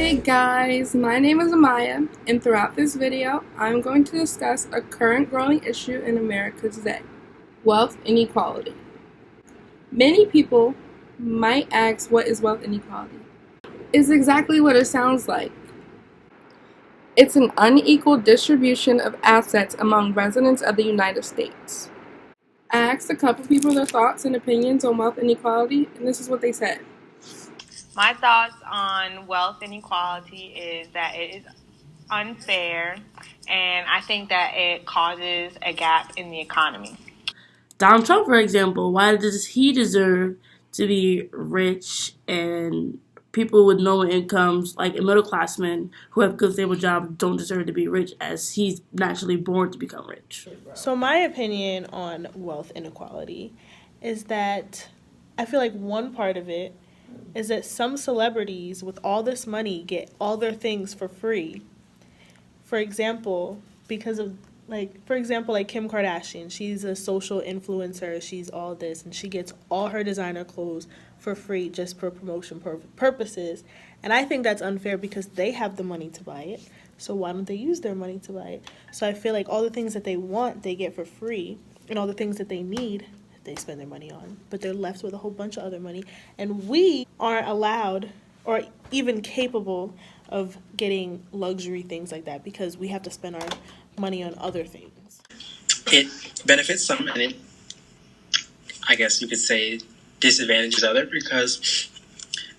Hey guys, my name is Amaya, and throughout this video, I'm going to discuss a current growing issue in America today, wealth inequality. Many people might ask, what is wealth inequality? It's exactly what it sounds like. It's an unequal distribution of assets among residents of the United States. I asked a couple people their thoughts and opinions on wealth inequality, and this is what they said. My thoughts on wealth inequality is that it is unfair, and I think that it causes a gap in the economy. Donald Trump, for example, why does he deserve to be rich and people with no incomes, like middle class men who have good stable jobs, don't deserve to be rich as he's naturally born to become rich? So my opinion on wealth inequality is that I feel like one part of it is that some celebrities with all this money get all their things for free. For example, because of like Kim Kardashian, she's a social influencer, she's all this, and she gets all her designer clothes for free just for promotion purposes. And I think that's unfair because they have the money to buy it. So why don't they use their money to buy it? So I feel like all the things that they want, they get for free, and all the things that they need, they spend their money on. But they're left with a whole bunch of other money, and we aren't allowed or even capable of getting luxury things like that because we have to spend our money on other things. It benefits some, and I guess you could say disadvantages others, because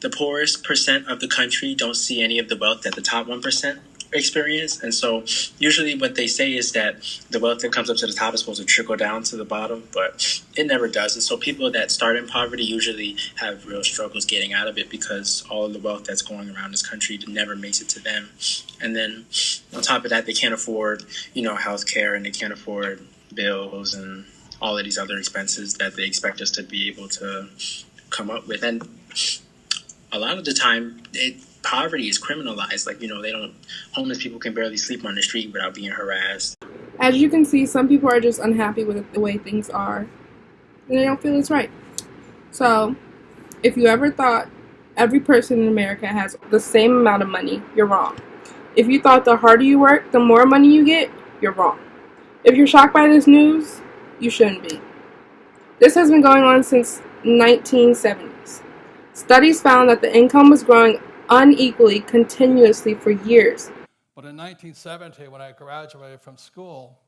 the poorest percent of the country don't see any of the wealth that the top 1% experience. And so usually what they say is that the wealth that comes up to the top is supposed to trickle down to the bottom, but it never does. And so people that start in poverty usually have real struggles getting out of it because all of the wealth that's going around this country never makes it to them. And then on top of that, they can't afford, healthcare, and they can't afford bills and all of these other expenses that they expect us to be able to come up with. And a lot of the time, poverty is criminalized. Homeless people can barely sleep on the street without being harassed. As you can see, some people are just unhappy with the way things are, and they don't feel it's right. So, if you ever thought every person in America has the same amount of money, you're wrong. If you thought the harder you work, the more money you get, you're wrong. If you're shocked by this news, you shouldn't be. This has been going on since 1970s. Studies found that the income was growing unequally continuously for years. But in 1970, when I graduated from school,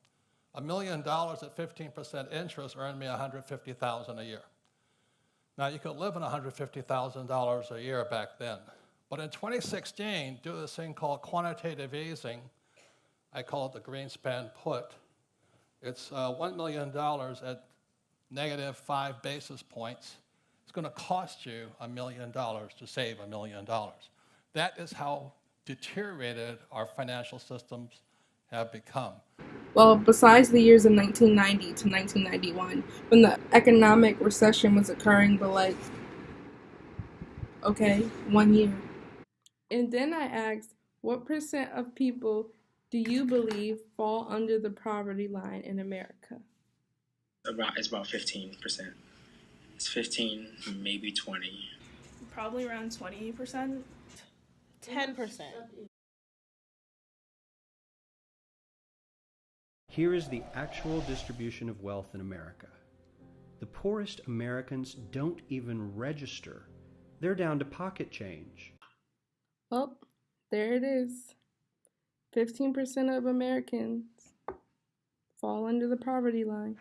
$1 million at 15% interest earned me $150,000 a year. Now, you could live on $150,000 a year back then. But in 2016, due to this thing called quantitative easing, I call it the Greenspan put, it's $1 million at negative 5 basis points. It's going to cost you $1 million to save $1 million. That is how deteriorated our financial systems have become. Well, besides the years of 1990 to 1991, when the economic recession was occurring, but 1 year. And then I asked, what percent of people do you believe fall under the poverty line in America? It's about 15%. It's 15, maybe 20. Probably around 20%. 10%. Here is the actual distribution of wealth in America. The poorest Americans don't even register. They're down to pocket change. Well, there it is. 15% of Americans fall under the poverty line.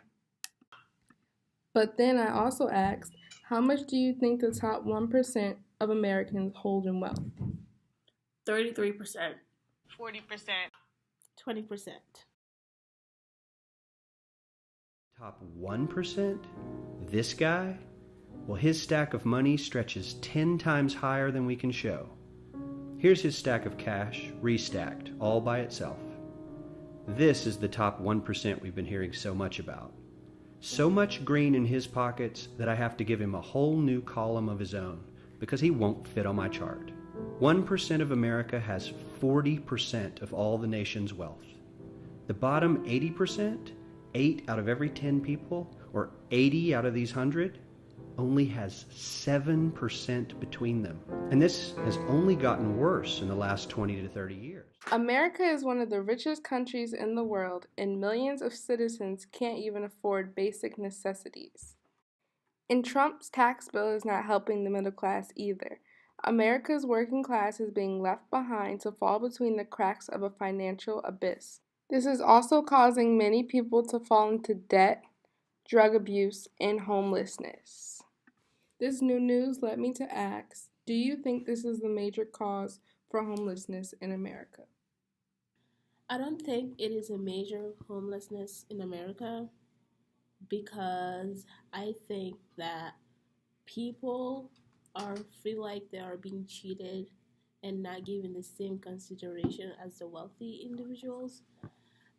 But then I also asked, how much do you think the top 1% of Americans hold in wealth? 33%. 40%. 20%. Top 1%? This guy? Well, his stack of money stretches 10 times higher than we can show. Here's his stack of cash, restacked, all by itself. This is the top 1% we've been hearing so much about. So much green in his pockets that I have to give him a whole new column of his own because he won't fit on my chart. 1% of America has 40% of all the nation's wealth. The bottom 80%, 8 out of every 10 people, or 80 out of these 100, only has 7% between them. And this has only gotten worse in the last 20 to 30 years. America is one of the richest countries in the world, and millions of citizens can't even afford basic necessities. And Trump's tax bill is not helping the middle class either. America's working class is being left behind to fall between the cracks of a financial abyss. This is also causing many people to fall into debt, drug abuse, and homelessness. This new news led me to ask, do you think this is the major cause for homelessness in America? I don't think it is a major homelessness in America because I think that people feel like they are being cheated and not given the same consideration as the wealthy individuals.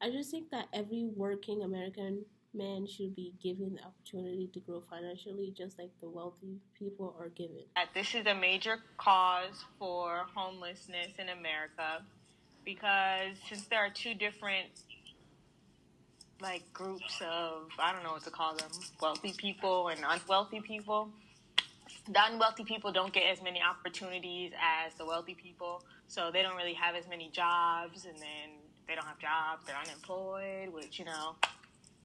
I just think that every working American man should be given the opportunity to grow financially just like the wealthy people are given. This is a major cause for homelessness in America because since there are two different groups of, I don't know what to call them, wealthy people and unwealthy people. The unwealthy people don't get as many opportunities as the wealthy people, so they don't really have as many jobs, and then they don't have jobs, they're unemployed, which,